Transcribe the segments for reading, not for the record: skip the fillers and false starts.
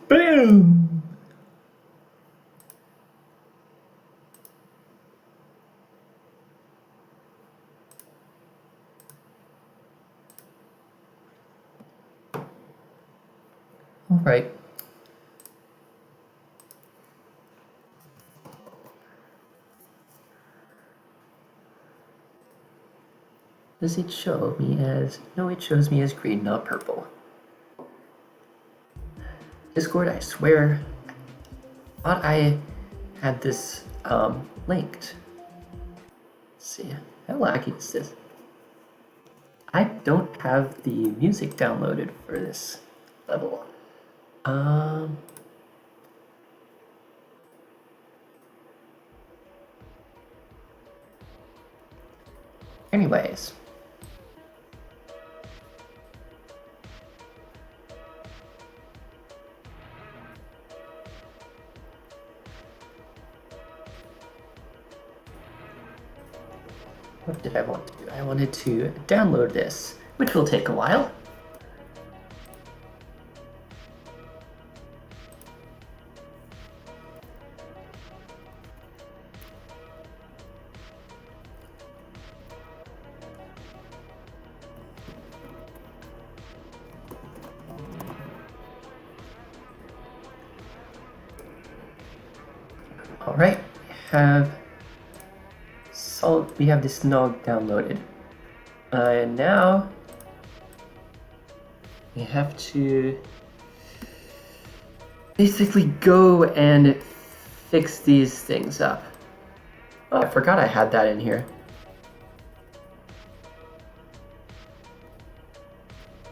Boom! All right. Does it show me as... No, it shows me as green, not purple. Discord, I swear, I thought I had this linked. Let's see, how laggy is this? I don't have the music downloaded for this level. Anyways. What did I want to do? I wanted to download this, which will take a while. All right, we have this nog downloaded. And now we have to basically go and fix these things up. Oh, I forgot I had that in here.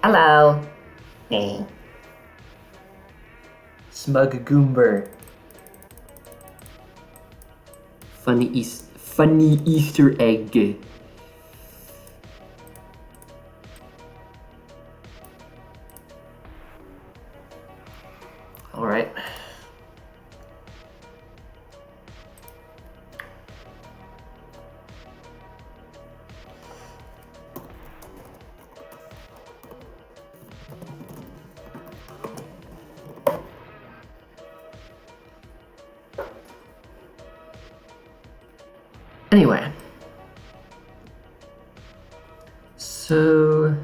Hello. Hey. Smug Goomber. Funny Easter egg. All right. Anyway, so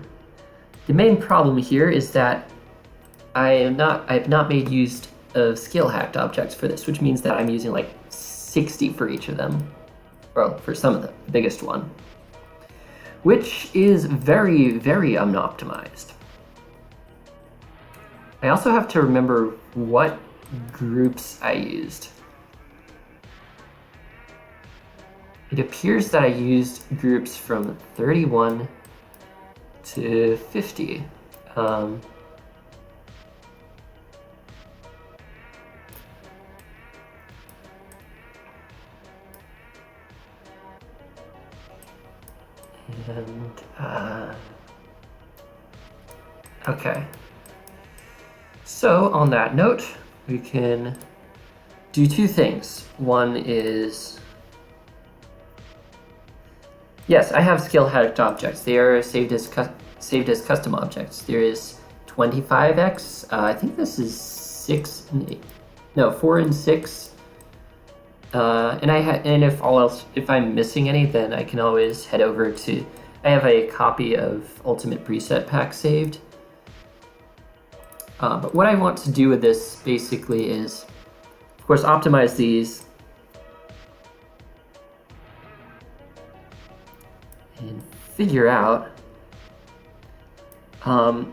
the main problem here is that I have not made use of skill hacked objects for this, which means that I'm using like 60 for each of them. Well, for some of them, the biggest one, which is very, very unoptimized. I also have to remember what groups I used. It appears that I used groups from 31 to 50. Okay. So on that note, we can do two things. One is... Yes, I have skill hacked objects. They are saved as custom objects. There is 25x. I think this is 6 and 8. No, 4 and 6. And if I'm missing any, then I can always head over to. I have a copy of Ultimate Preset Pack saved. But what I want to do with this basically is, of course, optimize these. And figure out. I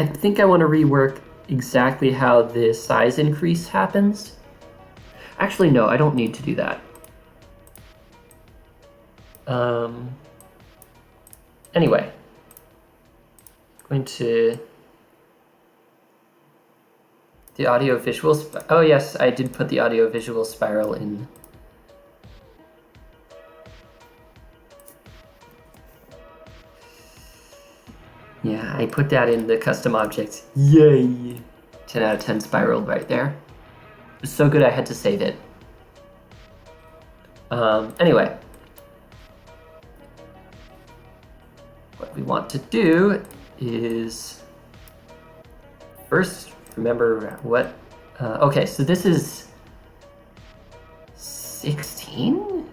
think I want to rework exactly how the size increase happens. Actually, no, I don't need to do that. Anyway, I'm going to the audio visual. Oh yes, I did put the audio visual spiral in. Yeah, I put that in the custom objects. Yay! 10 out of 10 spiral right there. It was so good I had to save it. Anyway. What we want to do is... First, remember what. Okay, so this is 16?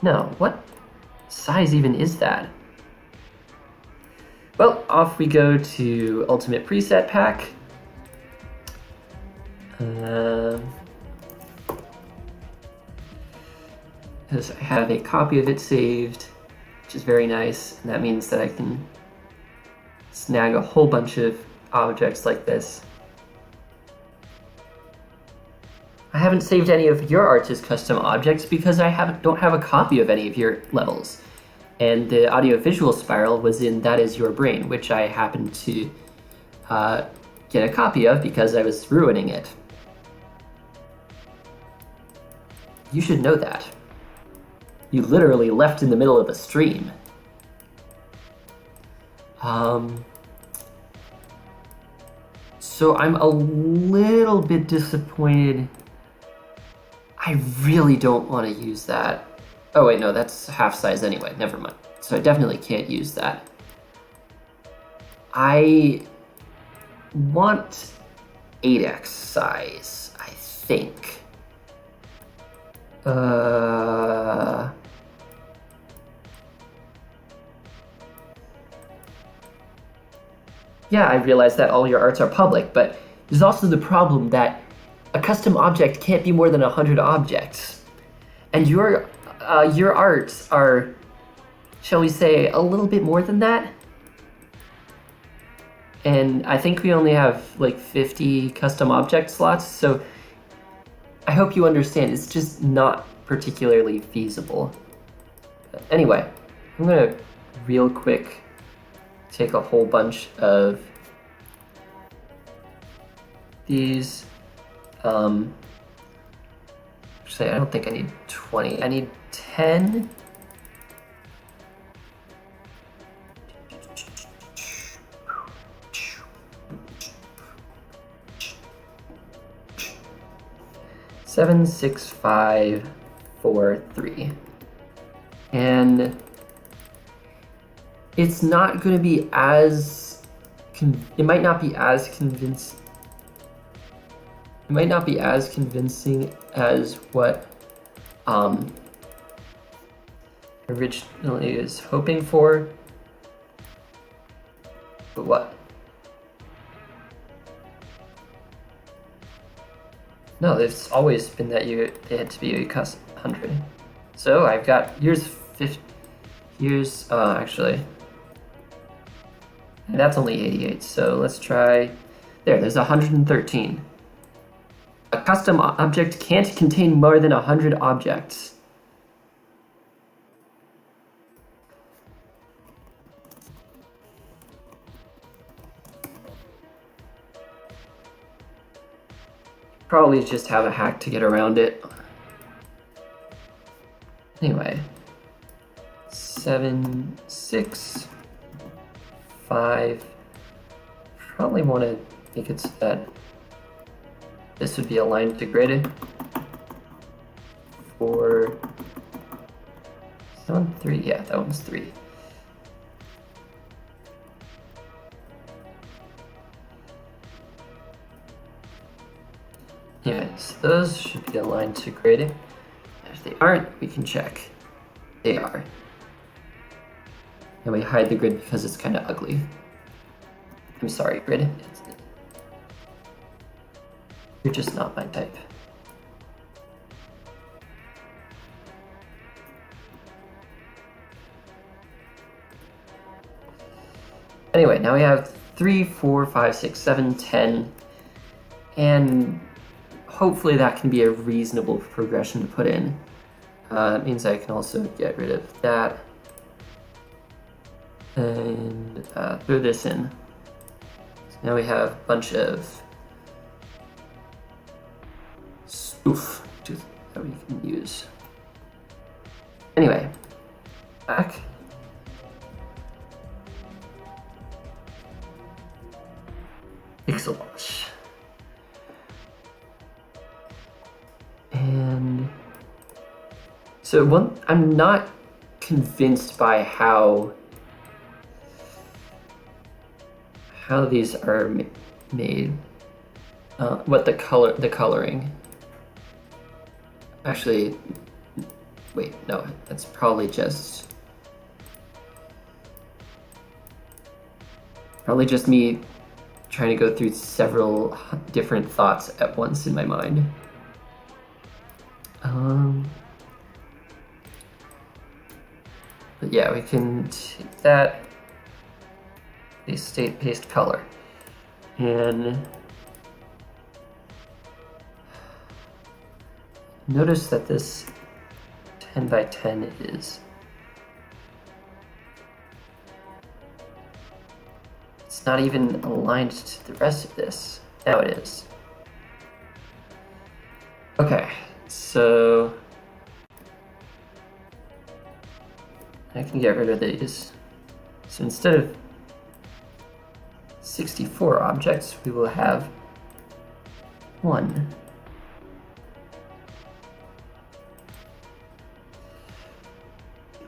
No, what size even is that? Well, off we go to Ultimate Preset Pack. Because I have a copy of it saved, which is very nice, and that means that I can snag a whole bunch of objects like this. I haven't saved any of your arts as custom objects because I don't have a copy of any of your levels. And the audio-visual spiral was in That Is Your Brain, which I happened to get a copy of because I was ruining it. You should know that. You literally left in the middle of a stream. So I'm a little bit disappointed. I really don't want to use that. Oh wait, no, that's half size anyway, never mind. So I definitely can't use that. I want 8x size, I think. Yeah, I realize that all your arts are public, but there's also the problem that a custom object can't be more than 100 objects. And your arts are, shall we say, a little bit more than that. And I think we only have like 50 custom object slots, so I hope you understand, it's just not particularly feasible. Anyway, I'm gonna real quick take a whole bunch of these. Actually, I don't think I need 20. I need 10. Seven, 6, 5, 4, 3. And it's not going to be as it might not be as convincing. It might not be as convincing as what originally was hoping for. But what? No, it's always been that they had to be a custom 100. So I've got here's 50. Here's actually that's only 88. So let's try. There's 113. A custom object can't contain more than 100 objects. Probably just have a hack to get around it. Anyway, 7, 6, 5. Probably want to make it so that this would be aligned to grid. 4, 7, 3. Yeah, that one's 3. Anyways, those should be aligned to grid. If they aren't, we can check. They are. And we hide the grid because it's kind of ugly. I'm sorry, grid. You're just not my type. Anyway, now we have 3, 4, 5, 6, 7, 10, and hopefully that can be a reasonable progression to put in. It means I can also get rid of that and throw this in. So now we have a bunch of spoof that we can use. Anyway, back. Pixelboss. And so I'm not convinced by how how these are made. What the coloring. Actually, wait, no, that's probably just me trying to go through several different thoughts at once in my mind. But yeah, we can take that, paste color, and notice that this 10 by 10 is, it's not even aligned to the rest of this. Now it is. Okay, so I can get rid of these. So instead of 64 objects, we will have 1.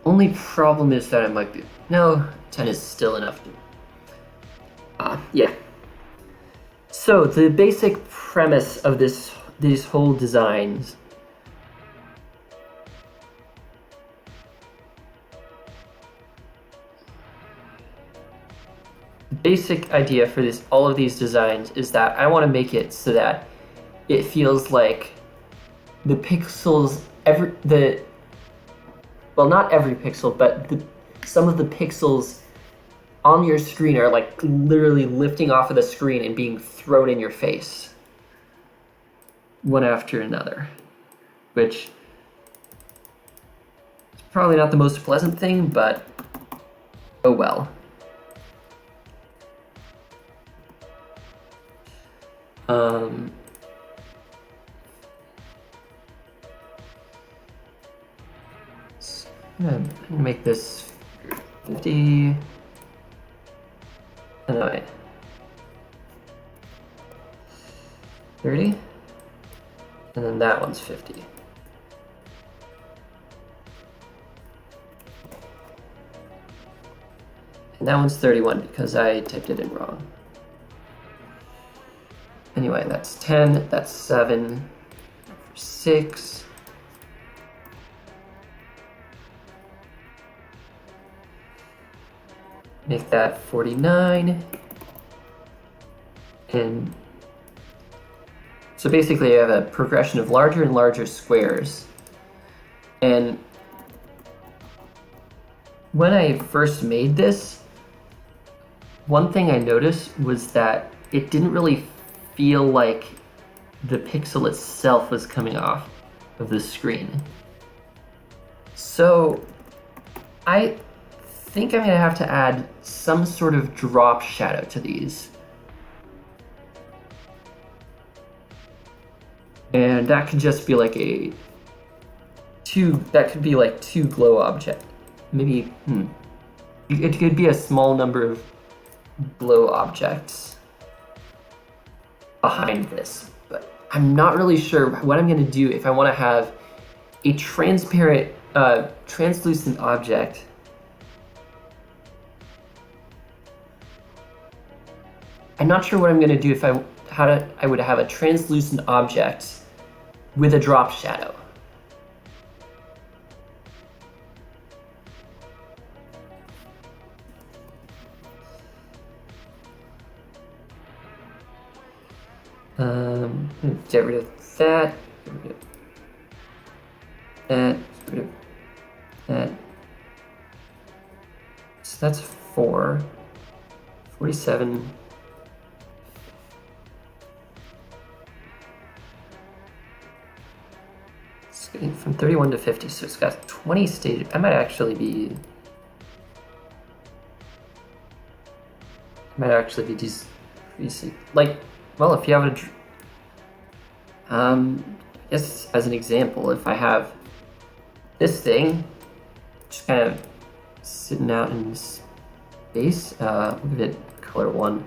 Only problem is that I might be, no, 10 is still enough. Yeah. So the basic premise of these whole designs basic idea for all of these designs is that I want to make it so that it feels like the pixels, well, not every pixel, but some of the pixels on your screen are like literally lifting off of the screen and being thrown in your face, one after another, which is probably not the most pleasant thing, but oh well. So I'm gonna make this 50. No, wait. 30. And then that one's 50. And that one's 31 because I typed it in wrong. Anyway, that's 10, that's 7, 6. Make that 49. And so basically I have a progression of larger and larger squares. And when I first made this, one thing I noticed was that it didn't really feel like the pixel itself was coming off of the screen. So I think I'm gonna have to add some sort of drop shadow to these. And that could just be like that could be like 2 glow object. Maybe, it could be a small number of glow objects behind this, but I'm not really sure what I'm gonna do if I wanna have a transparent, translucent object. I'm not sure what I'm gonna do if I would have a translucent object with a drop shadow. Get rid of that. Get rid of that. Get rid of that. So that's 4. 47. It's getting from 31 to 50, so it's got 20 stages. I might actually be decreasing. Like, well, if you have a, I guess as an example, if I have this thing just kind of sitting out in space, we'll give it color 1.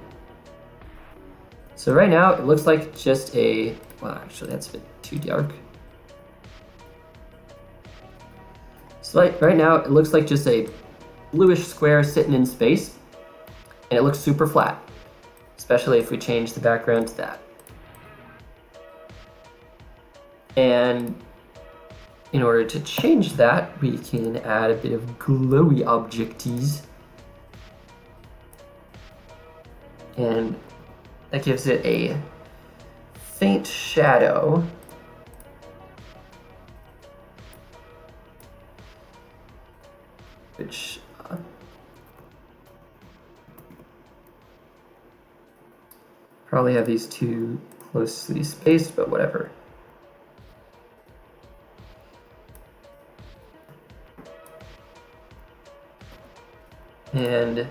So right now it looks like just a, well, actually that's a bit too dark. So right now it looks like just a bluish square sitting in space, and it looks super flat. especially if we change the background to that. And in order to change that, we can add a bit of glowy objecties. And that gives it a faint shadow. Which probably have these two closely spaced, but whatever. And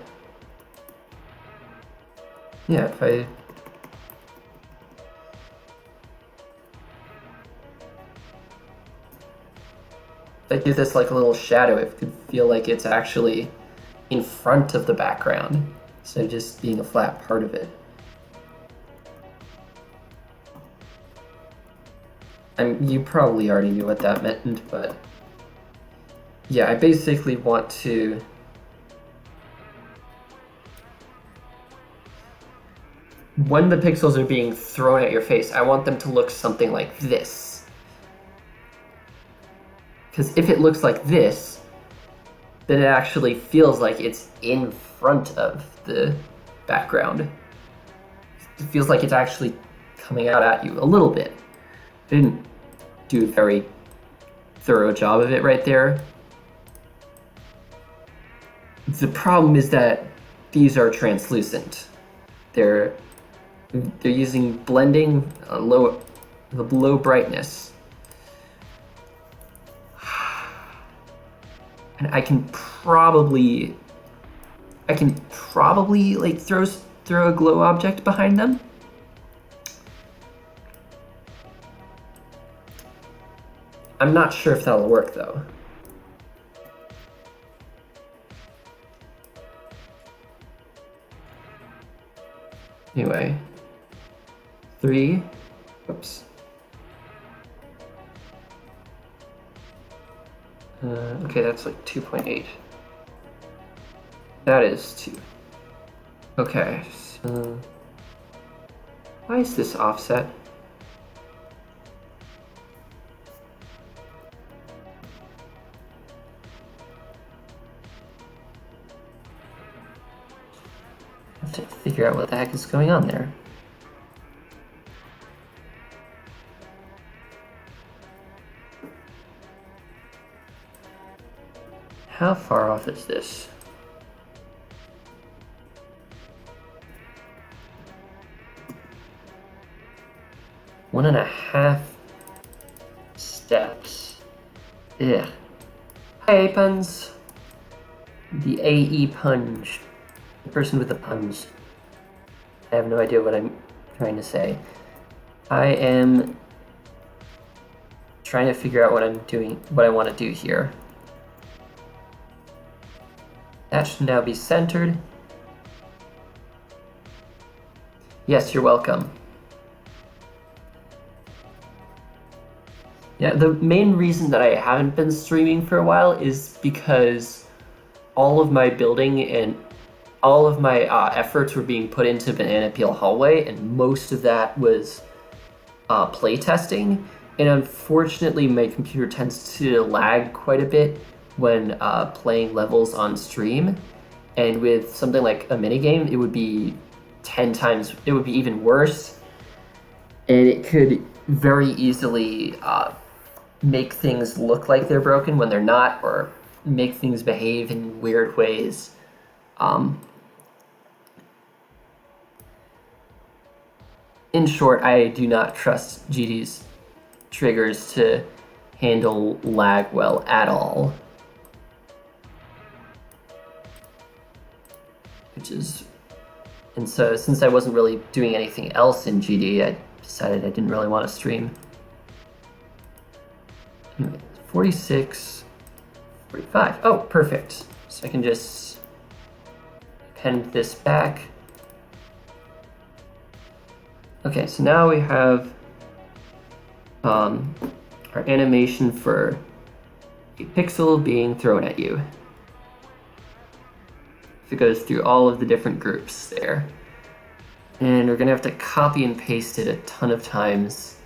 yeah, if I do this like a little shadow, it could feel like it's actually in front of the background instead of just being a flat part of it. You probably already knew what that meant, but yeah, I basically want to when the pixels are being thrown at your face, I want them to look something like this. Because if it looks like this, then it actually feels like it's in front of the background. It feels like it's actually coming out at you a little bit. I didn't do a very thorough job of it right there. The problem is that these are translucent. They're using blending, low brightness. And I can probably like throw a glow object behind them. I'm not sure if that'll work though. Anyway, 3, oops. Okay, that's like 2.8. That is 2. Okay, so why is this offset? I have to figure out what the heck is going on there. How far off is this? One and a half steps. Ugh. Hi, puns. The AE punch. The person with the puns. I have no idea what I'm trying to say. I am trying to figure out what I'm doing, what I want to do here. That should now be centered. Yes, you're welcome. Yeah, the main reason that I haven't been streaming for a while is because all of my building and all of my efforts were being put into Banana Peel Hallway, and most of that was play testing. And unfortunately, my computer tends to lag quite a bit when playing levels on stream. And with something like a minigame, it would be 10 times, it would be even worse. And it could very easily make things look like they're broken when they're not, or make things behave in weird ways. In short, I do not trust GD's triggers to handle lag well at all. And so since I wasn't really doing anything else in GD, I decided I didn't really want to stream. Anyway, 46, 45. Oh, perfect. So I can just append this back. Okay, so now we have our animation for a pixel being thrown at you. So it goes through all of the different groups there. And we're gonna have to copy and paste it a ton of times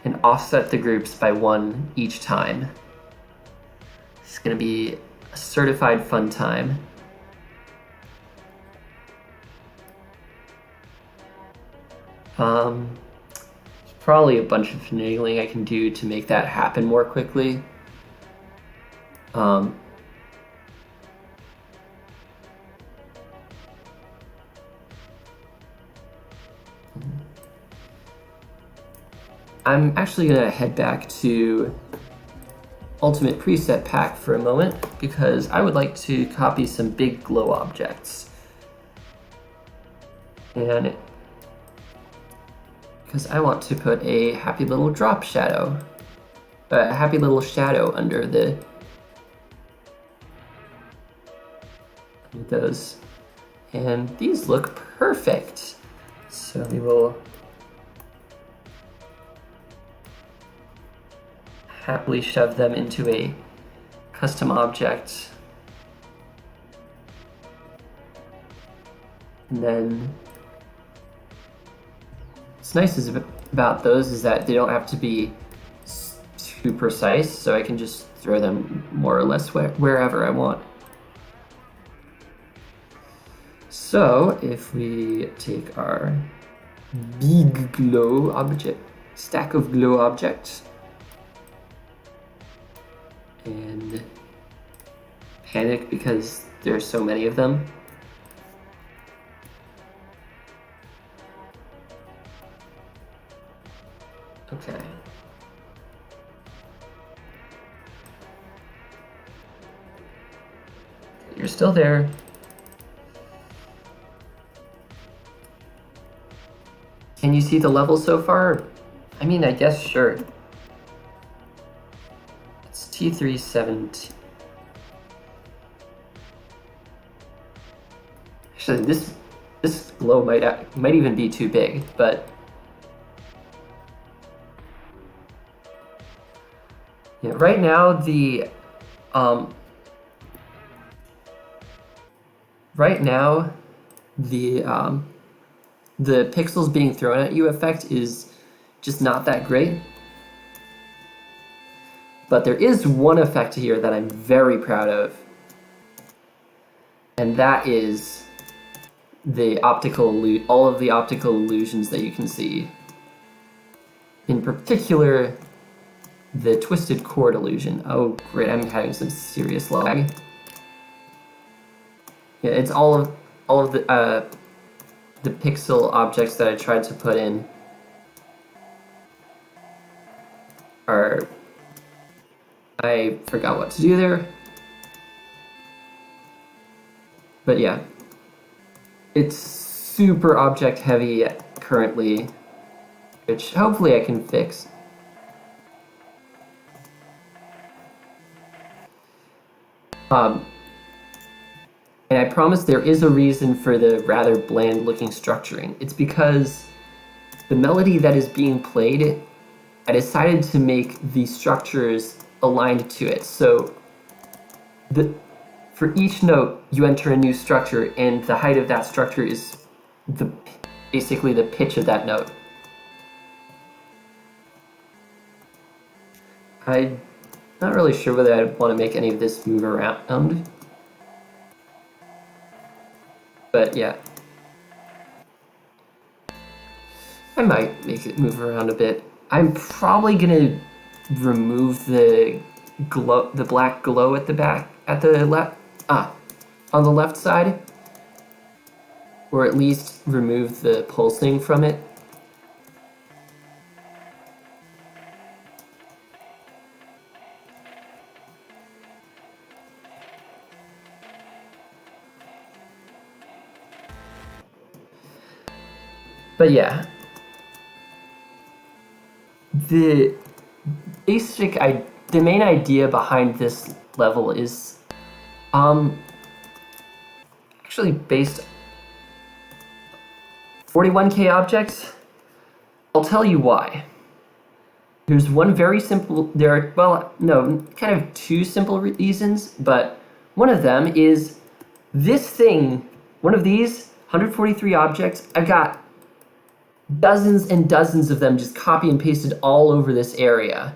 and offset the groups by 1 each time. It's gonna be a certified fun time. There's probably a bunch of finagling I can do to make that happen more quickly. I'm actually gonna head back to Ultimate Preset Pack for a moment because I would like to copy some big glow objects. And because I want to put a happy little drop shadow, a happy little shadow under those. And these look perfect. So we will happily shove them into a custom object. And then what's nice about those is that they don't have to be too precise, so I can just throw them more or less wherever I want. So if we take our big glow object, stack of glow objects, and panic because there's so many of them. Okay. You're still there. Can you see the level so far? I mean, I guess sure. It's T317. Actually, this glow might even be too big, but yeah, right now the the pixels being thrown at you effect is just not that great. But there is one effect here that I'm very proud of, and that is the all of the optical illusions that you can see. In particular, the twisted chord illusion. Oh great, I'm having some serious lag. Yeah, it's all of the pixel objects that I tried to put in are... I forgot what to do there. But yeah, it's super object heavy currently, which hopefully I can fix. And I promise there is a reason for the rather bland looking structuring. It's because the melody that is being played, I decided to make the structures aligned to it. So for each note, you enter a new structure, and the height of that structure is basically the pitch of that note. I'm not really sure whether I want to make any of this move around. But yeah, I might make it move around a bit. I'm probably gonna remove the black glow at the back, on the left side, or at least remove the pulsing from it. But yeah, the main idea behind this level is actually based 41K objects. I'll tell you why. There's one very simple, kind of two simple reasons, but one of them is this thing, one of these, 143 objects. I've got dozens and dozens of them just copy and pasted all over this area.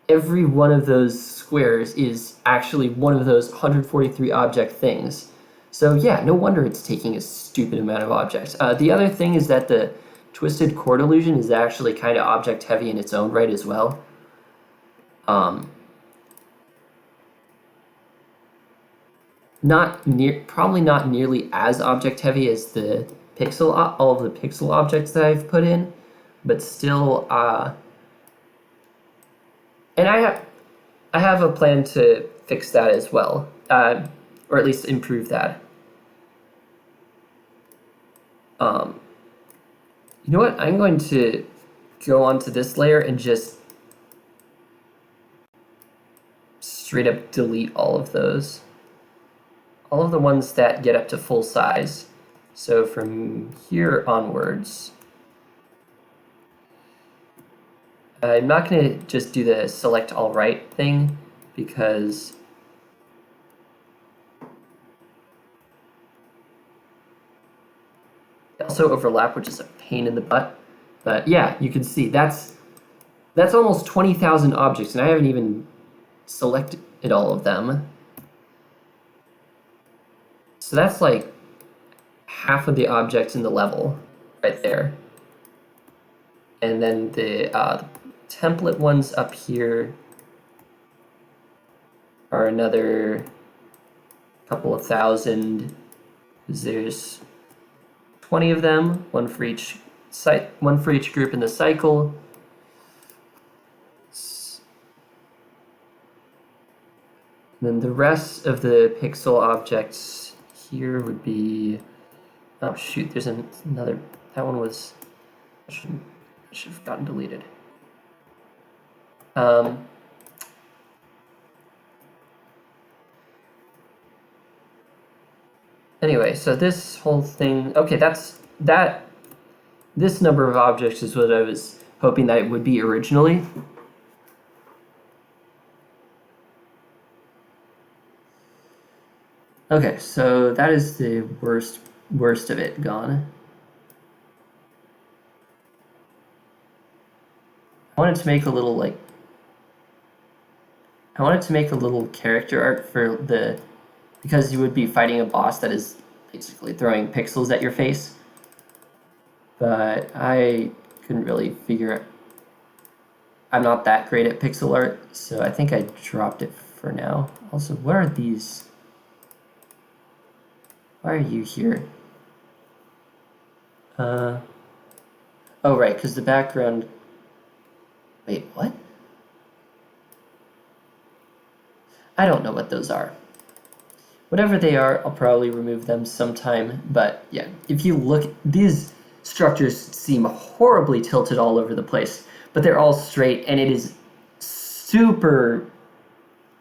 Every one of those squares is actually one of those 143 object things. So yeah, no wonder it's taking a stupid amount of objects. The other thing is that the twisted chord illusion is actually kind of object heavy in its own right as well. Probably not nearly as object heavy as the all of the pixel objects that I've put in, but still, and I have a plan to fix that as well, or at least improve that. You know what? I'm going to go onto this layer and just straight up delete all of those. All of the ones that get up to full size. So from here onwards, I'm not going to just do the select all right thing because they also overlap, which is a pain in the butt. But yeah, you can see that's almost 20,000 objects, and I haven't even selected all of them. So that's like half of the objects in the level right there. And then the template ones up here are another couple of thousand, because there's 20 of them, one for each group in the cycle. And then the rest of the pixel objects here would be, oh shoot, there's another, that one was, I should have gotten deleted. Anyway, so this whole thing, okay, this number of objects is what I was hoping that it would be originally. Okay, so that is the worst of it gone. I wanted to make a little character art for because you would be fighting a boss that is basically throwing pixels at your face. But I couldn't really figure it. I'm not that great at pixel art, so I think I dropped it for now. Also, what are these? Why are you here? Oh right, because the background. Wait, what? I don't know what those are. Whatever they are, I'll probably remove them sometime, but yeah, if you look, these structures seem horribly tilted all over the place, but they're all straight, and it is super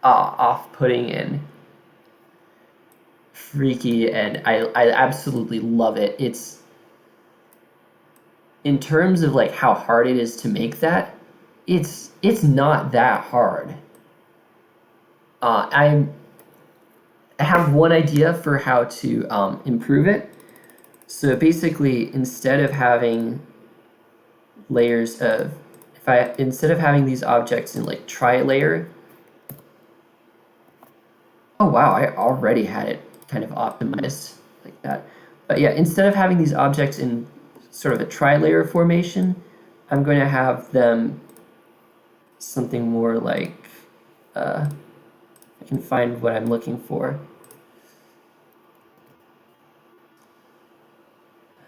off-putting and freaky, and I absolutely love it. It's, in terms of like how hard it is to make that, it's not that hard. I have one idea for how to improve it. So basically, instead of having layers of, instead of having these objects in like tri-layer, oh wow, I already had it kind of optimized like that. But yeah, instead of having these objects in sort of a tri-layer formation, I'm going to have them something more like, I can find what I'm looking for.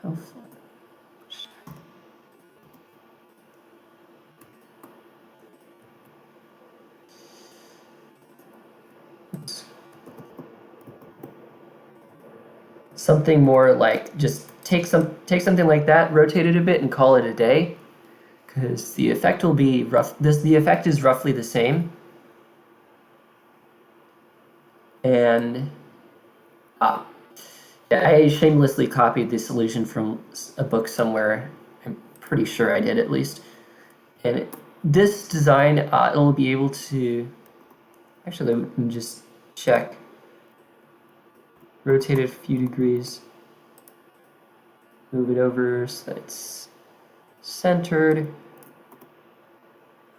How far? Something more like, just take something like that, rotate it a bit, and call it a day, because the effect will be rough. The effect is roughly the same, and yeah, I shamelessly copied the solution from a book somewhere. I'm pretty sure I did, at least. And this design, it'll be able to, actually, let me just check. rotate it a few degrees, move it over so that it's centered.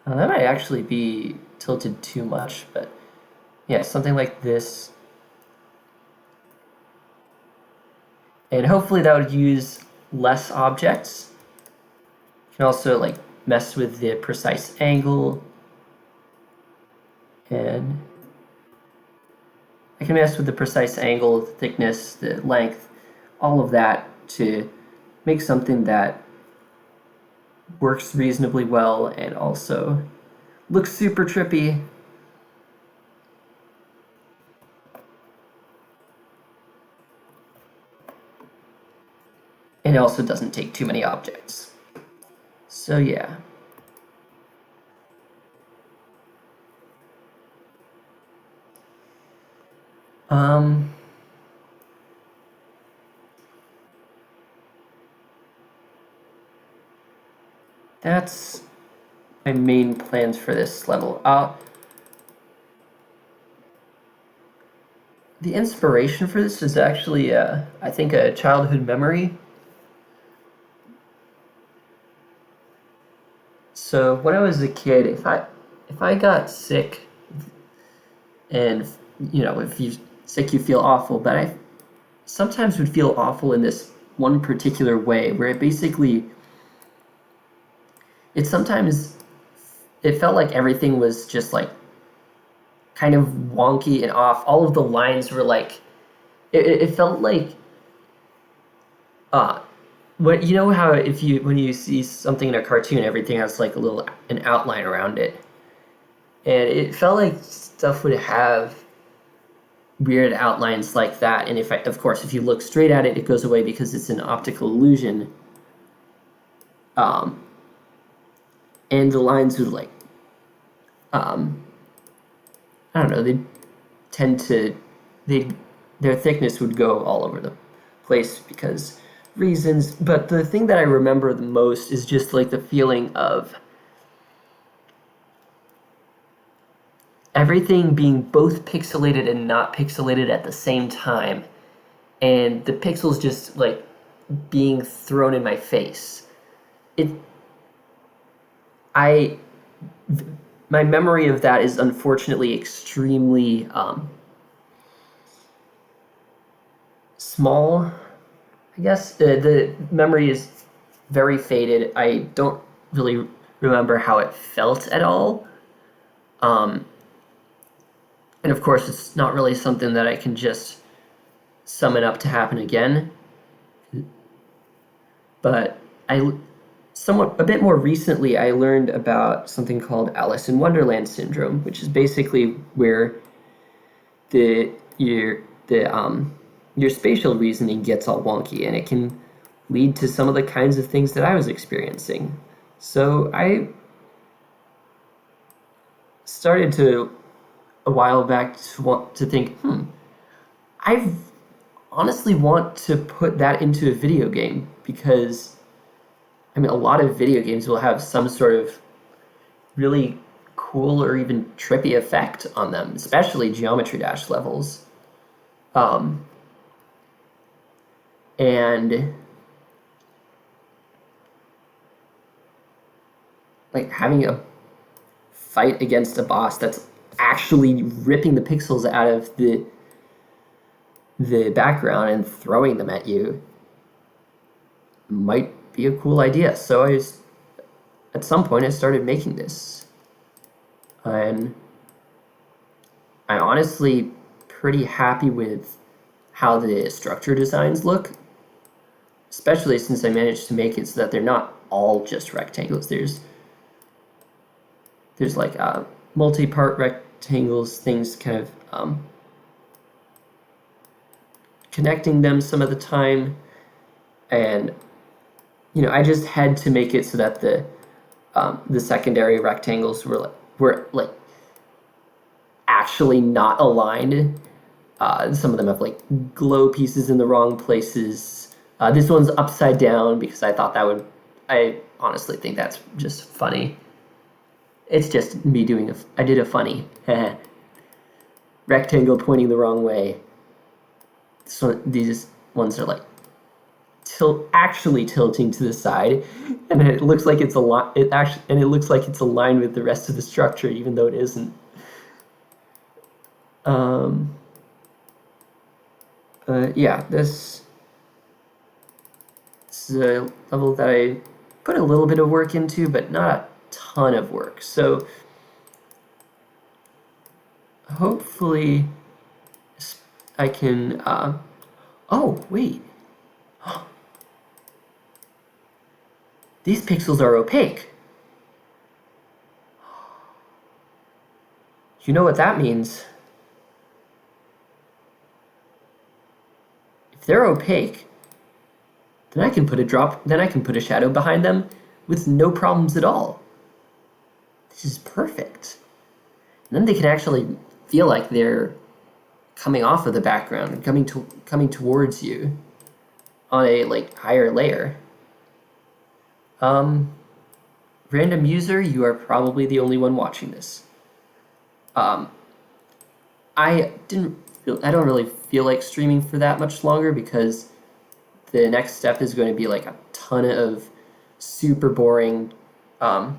That might actually be tilted too much, but yeah, something like this. And hopefully that would use less objects. You can also like mess with the precise angle, and I can mess with the precise angle, the thickness, the length, all of that to make something that works reasonably well and also looks super trippy. And it also doesn't take too many objects. So yeah. That's my main plans for this level. The inspiration for this is actually, I think, a childhood memory. So when I was a kid, if I got sick, and you know, if you're sick, you feel awful, but I sometimes would feel awful in this one particular way, where it basically, it felt like everything was just like kind of wonky and off. All of the lines were like, it felt like, what, you know how when you see something in a cartoon, everything has like an outline around it, and it felt like stuff would have weird outlines like that. And of course, if you look straight at it, it goes away because it's an optical illusion. And the lines would like, I don't know, their thickness would go all over the place because reasons. But the thing that I remember the most is just like the feeling of everything being both pixelated and not pixelated at the same time, and the pixels just like being thrown in my face. My memory of that is unfortunately extremely small. I guess the memory is very faded. I don't really remember how it felt at all. And of course, it's not really something that I can just summon up to happen again. But a bit more recently, I learned about something called Alice in Wonderland syndrome, which is basically where your spatial reasoning gets all wonky, and it can lead to some of the kinds of things that I was experiencing. So I started to, a while back, to think, I honestly want to put that into a video game, because I mean, a lot of video games will have some sort of really cool or even trippy effect on them, especially Geometry Dash levels. And like having a fight against a boss that's actually ripping the pixels out of the background and throwing them at you might be a cool idea. So at some point I started making this, and I'm honestly pretty happy with how the structure designs look, especially since I managed to make it so that they're not all just rectangles. There's like multi-part rectangles, things kind of connecting them some of the time, and you know, I just had to make it so that the secondary rectangles were like actually not aligned. Some of them have like glow pieces in the wrong places. This one's upside down because I thought I honestly think that's just funny. It's just me I did a funny rectangle pointing the wrong way. So these ones are like actually tilting to the side, and it looks like it's aligned. It looks like it's aligned with the rest of the structure, even though it isn't. Yeah, this is a level that I put a little bit of work into, but not a ton of work. So hopefully I can. Oh wait. These pixels are opaque. You know what that means? If they're opaque, then I can put a shadow behind them with no problems at all. This is perfect. And then they can actually feel like they're coming off of the background and coming towards you on a like higher layer. Random user, you are probably the only one watching this. I don't really feel like streaming for that much longer because the next step is going to be like a ton of super boring, I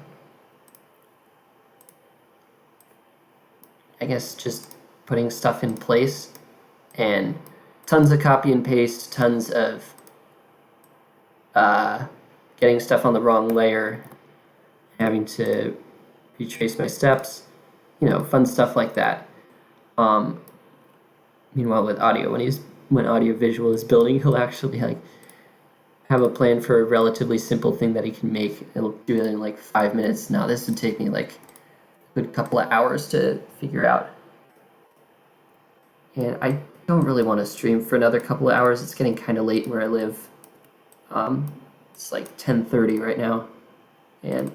guess just putting stuff in place and tons of copy and paste, tons of getting stuff on the wrong layer, having to retrace my steps, fun stuff like that. Meanwhile, with audio, when audio visual is building, he'll actually like have a plan for a relatively simple thing that he can make. It'll do it in like 5 minutes. Now this would take me like a good couple of hours to figure out. And I don't really want to stream for another couple of hours. It's getting kind of late where I live. It's like 10:30 right now, and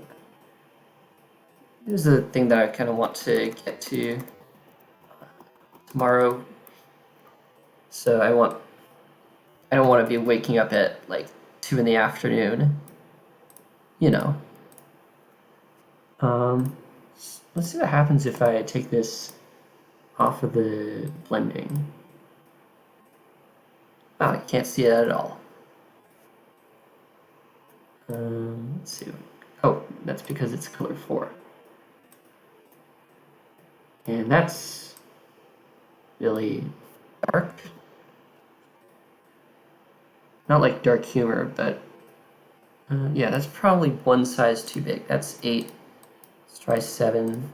there's a thing that I kind of want to get to tomorrow. So I don't want to be waking up at like 2 in the afternoon. Let's see what happens if I take this off of the blending. Wow, you can't see it at all. Let's see. Oh, that's because it's color 4. And that's really dark. Not like dark humor, but yeah, that's probably one size too big. That's 8. Let's try 7.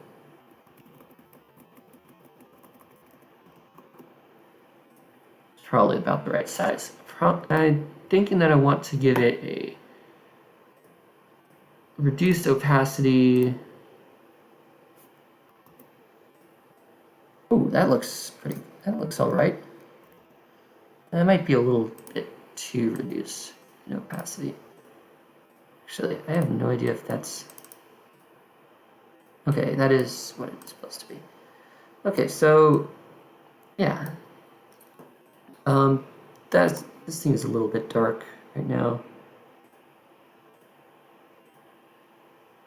It's probably about the right size. I'm thinking that I want to give it a reduced opacity. Oh, that looks all right. That might be a little bit too reduced in opacity. Actually, I have no idea if that's... Okay, that is what it's supposed to be. Okay, so yeah. This thing is a little bit dark right now.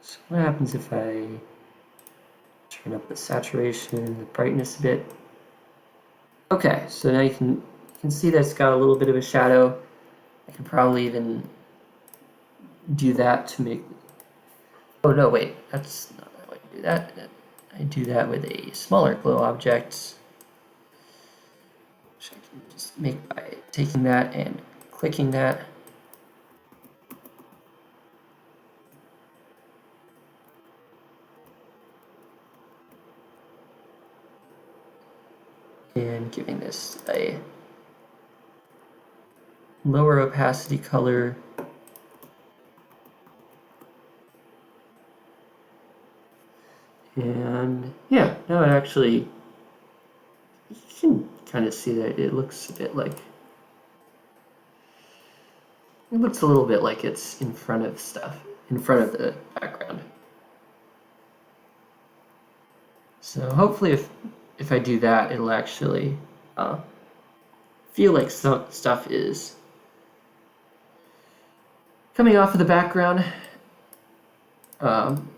So what happens if I turn up the saturation, the brightness a bit? Okay, so now you can see that it's got a little bit of a shadow. I could probably even do that to make... Oh no, wait, that's not how I do that. I do that with a smaller glow object, which I can just make by taking that and clicking that. And giving this a lower opacity color. And yeah, now it actually, you can kind of see that it looks a bit like, it looks a little bit like it's in front of stuff, in front of the background. So hopefully if I do that, it'll actually feel like some stuff is coming off of the background, and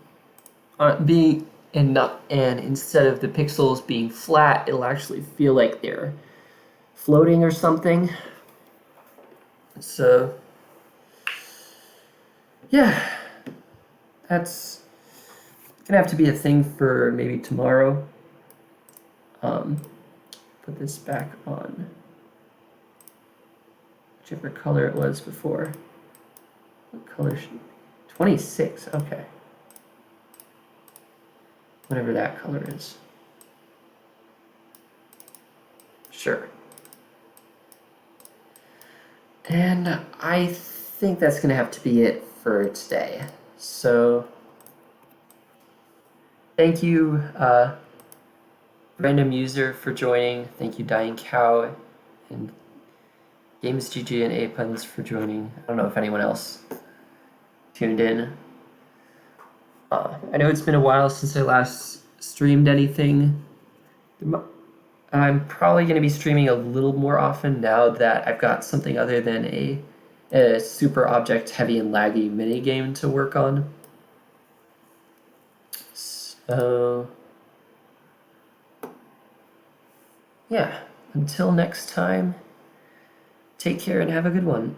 instead of the pixels being flat, it'll actually feel like they're floating or something. So, yeah, that's gonna have to be a thing for maybe tomorrow. Put this back on whichever color it was before. What color should 26, okay. Whatever that color is. Sure. And I think that's gonna have to be it for today. So thank you, random user, for joining. Thank you, Dying Cow, and GamesGG and Apuns for joining. I don't know if anyone else tuned in. I know it's been a while since I last streamed anything. I'm probably going to be streaming a little more often now that I've got something other than a super object heavy and laggy mini game to work on. So yeah, until next time, take care and have a good one.